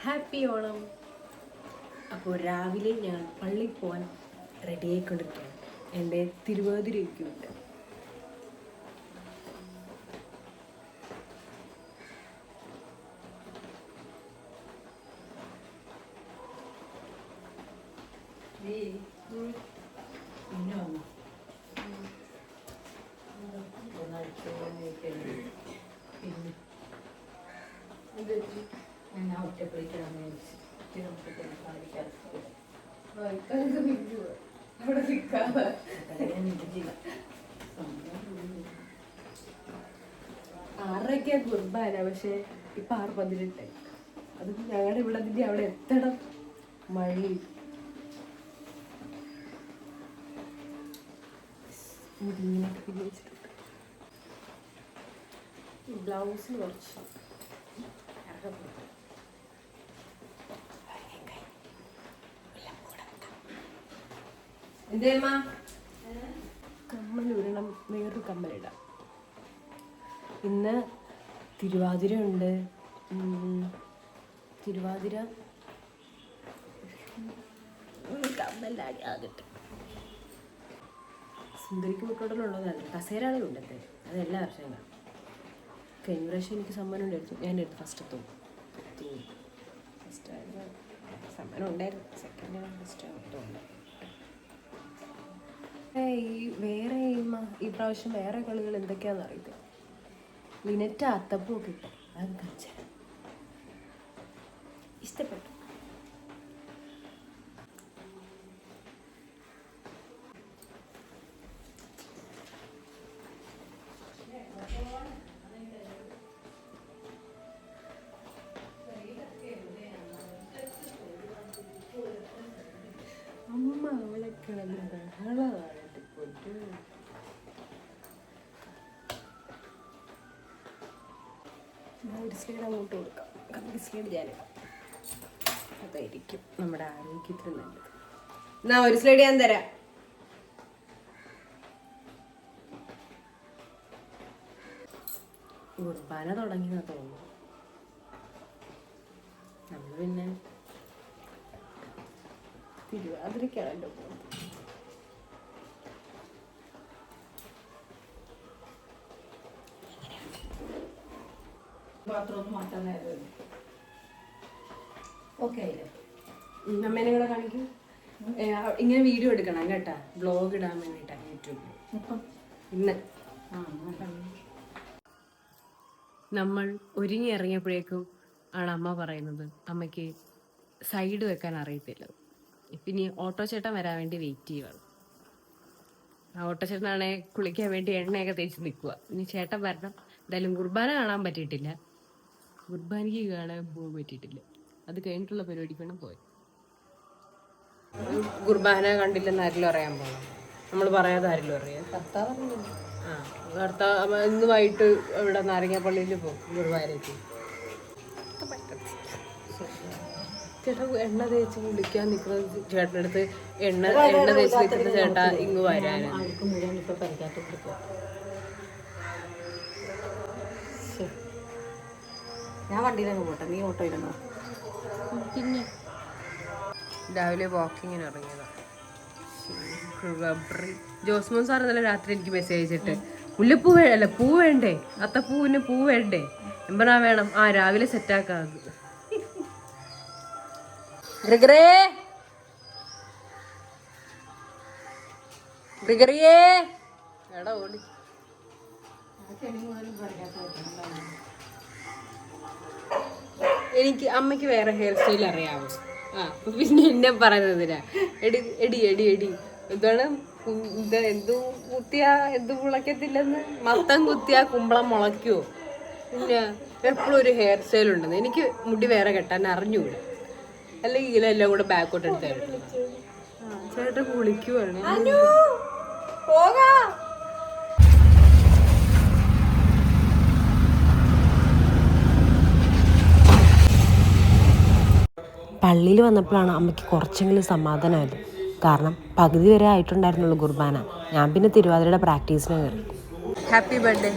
Happy Onam. അപ്പോൾ രാവിലെ ഞാൻ പള്ളിയിൽ പോകാൻ റെഡി ആയിക്കൊണ്ടിരിക്കുകയാണ്. എൻ്റെ തിരുവാതിരയൊക്കെയുണ്ട്. ആറരയ്ക്കാ കുർബാന, പക്ഷെ ഇപ്പൊ 6:18. അത് ഞങ്ങളുടെ ഇവിടെ അതിന്റെ അവിടെ എത്തണം. മഴയും മുടിങ്ങിനൊക്കെ പിന്നെ വെച്ചിട്ടുണ്ട്. ബ്ലൗസിന് കുറച്ച് കമ്മലുരണം, വേറൊരു കമ്മലിടാം. ഇന്ന് തിരുവാതിര ഉണ്ട്. തിരുവാതിര കമ്മലാടി ആകട്ടെ. സുന്ദരിക്ക് മുട്ടോടലുള്ളതല്ല, കസേരയാണ് ഉണ്ടത്തെ. അത് എല്ലാ വർഷവും കാണും. കഴിഞ്ഞ പ്രാവശ്യം എനിക്ക് സമ്മാനം ഉണ്ടായിരുന്നു. ഞാനെടുത്തു ഫസ്റ്റ് സമ്മാനം ഉണ്ടായിരുന്നു. സെക്കൻഡ് ഫസ്റ്റ് ഉണ്ട്. വേറെ ഈ പ്രാവശ്യം വേറെ കളികൾ എന്തൊക്കെയാണെന്ന് അറിയില്ല. ലിനറ്റ അത്തപ്പൂ ഒക്കെ ഇട്ടു. അത് കഴിച്ച ഇഷ്ടപ്പെട്ടു. അമ്മ അവളെ കിടന്ന് ബഹളമായിട്ട് പോയിട്ട് ഒരു സ്ലൈഡ് അങ്ങോട്ട് കൊടുക്കാം. കമ്പി സ്ലൈഡ് ഞാനിടാം. അതായിരിക്കും നമ്മുടെ ആരോഗ്യത്തിന് നല്ലത്. എന്നാ ഒരു സ്ലൈഡ് ഞാൻ തരാം. കുർബാന തുടങ്ങിയെന്നാ തോന്നുന്നു. നമ്മൾ പിന്നെ തിരുവാതിരക്കാണല്ലോ പോകുന്നത്. അമ്മേനെ കൂടെ കാണിക്കും. ഇങ്ങനെ വീഡിയോ എടുക്കണം കേട്ടാ, വ്ലോഗ് ഇടാൻ വേണ്ടിയിട്ടാണ് യൂട്യൂബിൽ. ഇന്ന് നമ്മൾ ഒരുങ്ങി ഇറങ്ങിയപ്പോഴേക്കും ആണ് അമ്മ പറയുന്നത് അമ്മയ്ക്ക് സൈഡ് വെക്കാൻ അറിയത്തില്ല. പിന്നെ ഓട്ടോ ചേട്ടൻ വരാൻ വേണ്ടി വെയിറ്റ് ചെയ്യുകയാണ്. ആ ഓട്ടോ ചേട്ടനാണെ കുളിക്കാൻ വേണ്ടി എണ്ണയൊക്കെ തേച്ച് നിൽക്കുക. ഇനി ചേട്ടൻ വരണം. എന്തായാലും കുർബാന കാണാൻ പറ്റിയിട്ടില്ല. കുർബാനയ്ക്ക് കാണാൻ പോകാൻ പറ്റിയിട്ടില്ല. അത് കഴിഞ്ഞിട്ടുള്ള പരിപാടിക്ക് വേണം പോയി. കുർബാന കണ്ടില്ലെന്ന് ആരെങ്കിലും അറിയാൻ പോകണം. നമ്മൾ പറയാതെ ആരെങ്കിലും അറിയാം. ഭർത്താവ് ഇന്ന് വൈകിട്ട് ഇവിടെ നാരങ്ങാപ്പള്ളിയിൽ പോകും കുർബാനയ്ക്ക്. ചേട്ടാ എണ്ണ തേച്ച് കുളിക്കാൻ നിൽക്കുന്ന ചേട്ടൻ്റെ അടുത്ത് എണ്ണ തേച്ച് നിൽക്കുന്ന ചേട്ടാ ഇങ്ങ് വരാനാണ്. ഞാൻ വണ്ടിയിലങ്ങ് പോട്ടെ, നീ ഓട്ടോ ഇടുന്നോ? പിന്നെ രാവിലെ വാക്കിങ്ങിന് ഇറങ്ങിയതാണ്. ജോസ്മോൻ സാർ ഇന്നലെ രാത്രി എനിക്ക് മെസ്സേജ് അയച്ചിട്ട് മുല്ലപ്പൂ അല്ല പൂ വേണ്ടേ, അത്തപ്പൂവിന് പൂ വേണ്ടേ, എമ്പറാ വേണം. രാവിലെ സെറ്റാക്കാം. എടാ ഓടി. എനിക്ക് അമ്മയ്ക്ക് വേറെ ഹെയർ സ്റ്റൈൽ അറിയാമോ? പിന്നെ എന്നെ പറയുന്നതിനാ എടി എടി എടി എടി എന്താണ് എന്തു കുത്തിയാ എന്തു മുളയ്ക്കത്തില്ലെന്ന്. മത്തം കുത്തിയാ കുമ്പളം മുളയ്ക്കുവോ? പിന്നെ എപ്പോഴും ഒരു ഹെയർ സ്റ്റൈൽ ഉണ്ടെന്ന്. എനിക്ക് മുടി വേറെ കെട്ടാൻ അറിഞ്ഞൂടെ, അല്ലെങ്കിൽ ഇതിലെല്ലാം കൂടെ ബാക്കോട്ട് എടുത്തായിരുന്നു. ചേട്ടൻ കുളിക്കുവാണ്. പള്ളിയിൽ വന്നപ്പോഴാണ് അമ്മയ്ക്ക് കുറച്ചെങ്കിലും സമാധാനമായത്. കാരണം പകുതി വരെ ആയിട്ടുണ്ടായിരുന്നുള്ളൂ കുർബാന. ഞാൻ പിന്നെ തിരുവാതിരയുടെ പ്രാക്ടീസിന് കയറി. Happy birthday.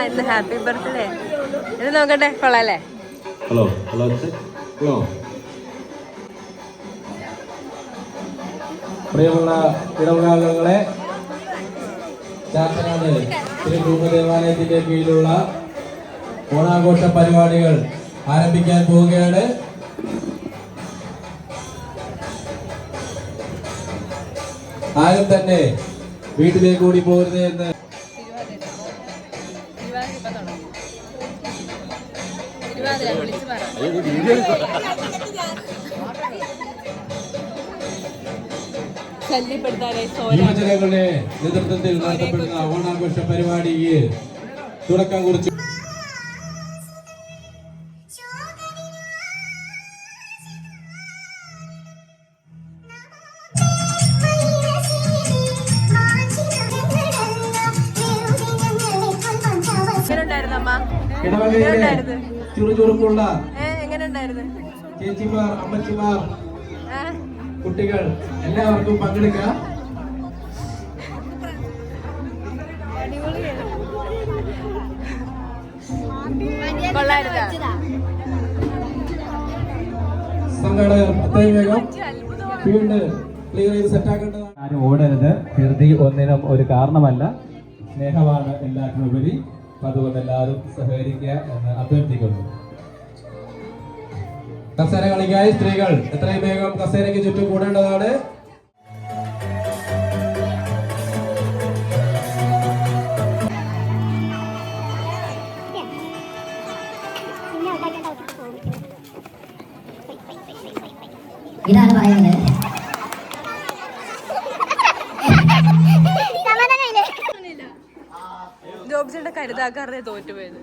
ഇന്ന് ഹാപ്പി ബർത്ത്ഡേ. ഇത് നോക്കട്ടെ, കൊള്ളാല്ലേ? Hello hello hello. പ്രിയമുള്ള ഇടവകാംഗങ്ങളെ, ചാത്തനാട് ദേവാലയത്തിന്റെ കീഴിലുള്ള ഓണാഘോഷ പരിപാടികൾ ആരംഭിക്കാൻ പോവുകയാണ്. ആരും തന്നെ വീട്ടിലേക്ക് കൂടി പോകരുത് എന്ന് യുവജനങ്ങളുടെ നേതൃത്വത്തിൽ നടത്തപ്പെടുന്ന ഓണാഘോഷ പരിപാടിക്ക് തുടക്കം കുറിച്ചു. ചുറുചുറുക്കുള്ള ചേച്ചിമാർ, അമ്മച്ചിമാർ, കുട്ടികൾ എല്ലാവർക്കും പങ്കെടുക്കാം. സംഘാടകർ അത്രയും വേഗം ഫീൽഡ് ക്ലിയർ ചെയ്ത് സെറ്റാക്കേണ്ടതാണ്. ആരും ഓടരുത്. ധൃതി ഒന്നിനും ഒരു കാരണമല്ല. സ്നേഹമാണ് എല്ലാത്തിനും ഉപരി. അതുകൊണ്ട് എല്ലാവരും സഹകരിക്കുക എന്ന് അഭ്യർത്ഥിക്കുന്നു. കസേര കളിക്കായി സ്ത്രീകൾ എത്രയും വേഗം കസേരയ്ക്ക് ചുറ്റും കൂടേണ്ടതാണ്. ഇതാണ് പറയുന്നത്. ജോബ്സിന്റെ കരുതാക്കാരുടെ തോറ്റുപോയത്.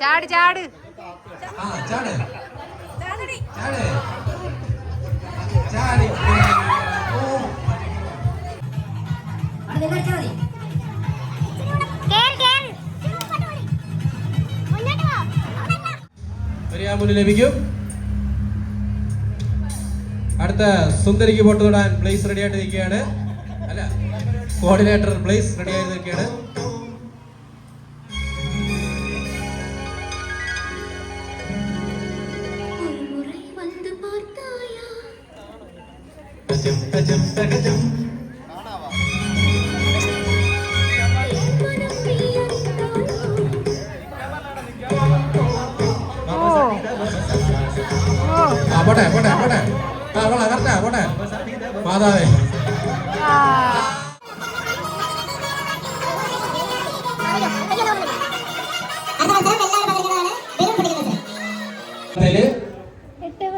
ചാട് ചാട് ലഭിക്കും. അടുത്ത സുന്ദരിക്ക് പൊട്ട് തൊടാൻ പ്ലേസ് റെഡി ആയിട്ട് നിൽക്കുകയാണ്. അല്ല, കോർഡിനേറ്റർ പ്ലേസ് റെഡി ആയിട്ട് നിൽക്കുകയാണ്. പോട്ടെ പോട്ടെ പോട്ടെ കറക്റ്റാ പോട്ടെ മാതാവേ.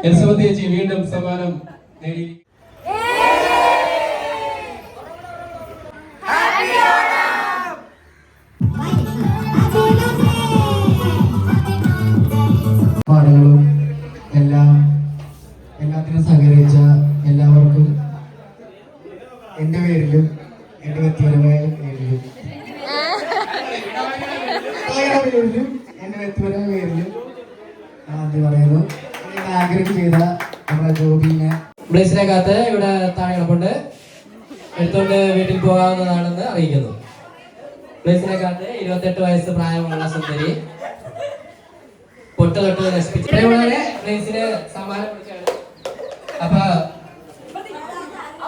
എലിസബത്ത് ചേച്ചി വീണ്ടും സമ്മാനം നേടി. പാടുകളും എല്ലാത്തിനും സഹകരിച്ച എല്ലാവർക്കും എൻ്റെ പേരിലും എൻ്റെ വ്യക്തിപരമായ പേരിലും നന്ദി പറയുന്നു. ആഗ്രഹം ചെയ്ത നമ്മുടെ ജോബിനെ ബ്ലേസിനകത്ത് ഇവിടെ താഴെ കിടപ്പുണ്ട്, എടുത്തോണ്ട് വീട്ടിൽ പോകാവുന്നതാണെന്ന് അറിയിക്കുന്നു. ബ്ലേസിനകത്ത് 28 വയസ്സ് പ്രായമുള്ള സുന്ദരി പൊട്ട് തൊട്ട് നശിപ്പിച്ചു ബ്ലേസിന് സമ്മാനം കൊടുക്കുകയാണ്. അപ്പൊ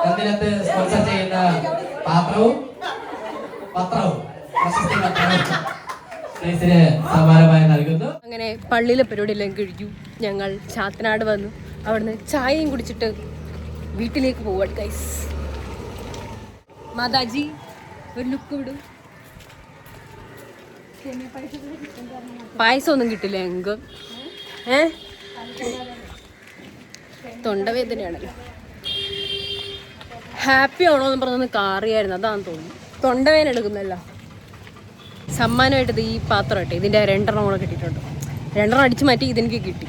അതിനകത്ത് സ്പോൺസർ ചെയ്യുന്ന പത്രവും പ്രശസ്തി പത്രവും ബ്ലേസിന് സമ്മാനമായി നൽകുന്നു. അങ്ങനെ പള്ളിയിലെ പരിപാടിയെല്ലാം കഴിഞ്ഞു. ഞങ്ങൾ ചാത്തനാട് വന്നു. അവിടുന്ന് ചായയും കുടിച്ചിട്ട് വീട്ടിലേക്ക് പോവാണ് ഗൈസ്. മാതാജി ഒരു ലുക്ക് വിടും. പായസം ഒന്നും കിട്ടില്ല ഞങ്ങൾക്ക്. തൊണ്ടവേദനയാണല്ലോ. ഹാപ്പി ആണോ എന്ന് പറഞ്ഞൊന്ന് കാറിയായിരുന്നു, അതാണെന്ന് തോന്നുന്നു. തൊണ്ടവേദന എടുക്കുന്നല്ലോ. സമ്മാനമായിട്ട് ഈ പാത്രമായിട്ട് ഇതിൻ്റെ 2 കൂടെ കിട്ടിയിട്ടുണ്ട്. 2 അടിച്ചു മാറ്റി ഇതെനിക്ക് കിട്ടി.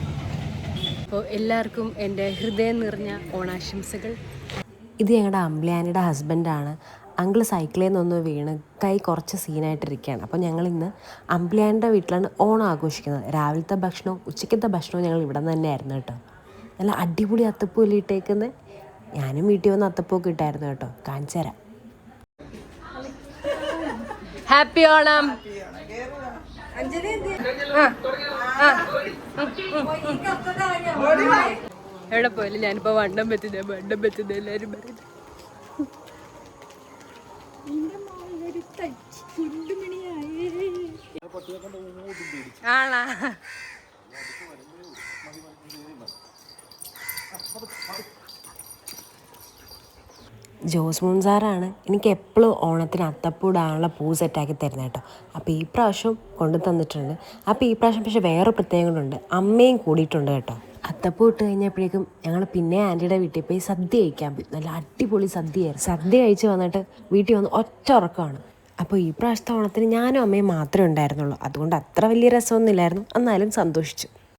അപ്പോൾ എല്ലാവർക്കും എൻ്റെ ഹൃദയം നിറഞ്ഞ ഓണാശംസകൾ. ഇത് ഞങ്ങളുടെ അമ്പ്ലിയാനിയുടെ ഹസ്ബൻഡാണ്. അങ്കിൾ സൈക്കിളിൽ നിന്നൊന്ന് വീണ് കൈ കുറച്ച് സീനായിട്ടിരിക്കുകയാണ്. അപ്പോൾ ഞങ്ങളിന്ന് അമ്പ്ലിയാനിയുടെ വീട്ടിലാണ് ഓണം ആഘോഷിക്കുന്നത്. രാവിലത്തെ ഭക്ഷണവും ഉച്ചയ്ക്കത്തെ ഭക്ഷണവും ഞങ്ങൾ ഇവിടെ നിന്ന് തന്നെയായിരുന്നു കേട്ടോ. നല്ല അടിപൊളി അത്തപ്പൂല് ഇട്ടേക്കുന്നത്. ഞാനും വീട്ടിൽ വന്ന് അത്തപ്പൂക്ക് ഇട്ടായിരുന്നു കേട്ടോ, കാണിച്ചു തരാം. ഹാപ്പി ഓണം. എവിടെ പോയാലും ഞാനിപ്പോ വണ്ടം വെച്ചത് എല്ലാരും പറയുന്നത്. ആണാ ജോസ്മോൻ സാറാണ് എനിക്ക് എപ്പോഴും ഓണത്തിന് അത്തപ്പൂടാനുള്ള പൂ സെറ്റാക്കി തരുന്നത് കേട്ടോ. അപ്പോൾ ഈ പ്രാവശ്യം കൊണ്ടു തന്നിട്ടുണ്ട്. അപ്പോൾ ഈ പ്രാവശ്യം പക്ഷേ വേറെ പ്രത്യേകതകളുണ്ട്, അമ്മയും കൂടിയിട്ടുണ്ട് കേട്ടോ. അത്തപ്പൂ ഇട്ട് കഴിഞ്ഞപ്പോഴേക്കും ഞങ്ങൾ പിന്നെ ആൻറ്റിയുടെ വീട്ടിൽ പോയി സദ്യ കഴിക്കാൻ പോയി. നല്ല അടിപൊളി സദ്യയായിരുന്നു. സദ്യ കഴിച്ച് വന്നിട്ട് വീട്ടിൽ വന്ന് ഒറ്റ ഉറക്കമാണ്. അപ്പോൾ ഈ പ്രാവശ്യത്തെ ഓണത്തിന് ഞാനും അമ്മയും മാത്രമേ ഉണ്ടായിരുന്നുള്ളൂ. അതുകൊണ്ട് അത്ര വലിയ രസമൊന്നുമില്ലായിരുന്നു, എന്നാലും സന്തോഷിച്ചു.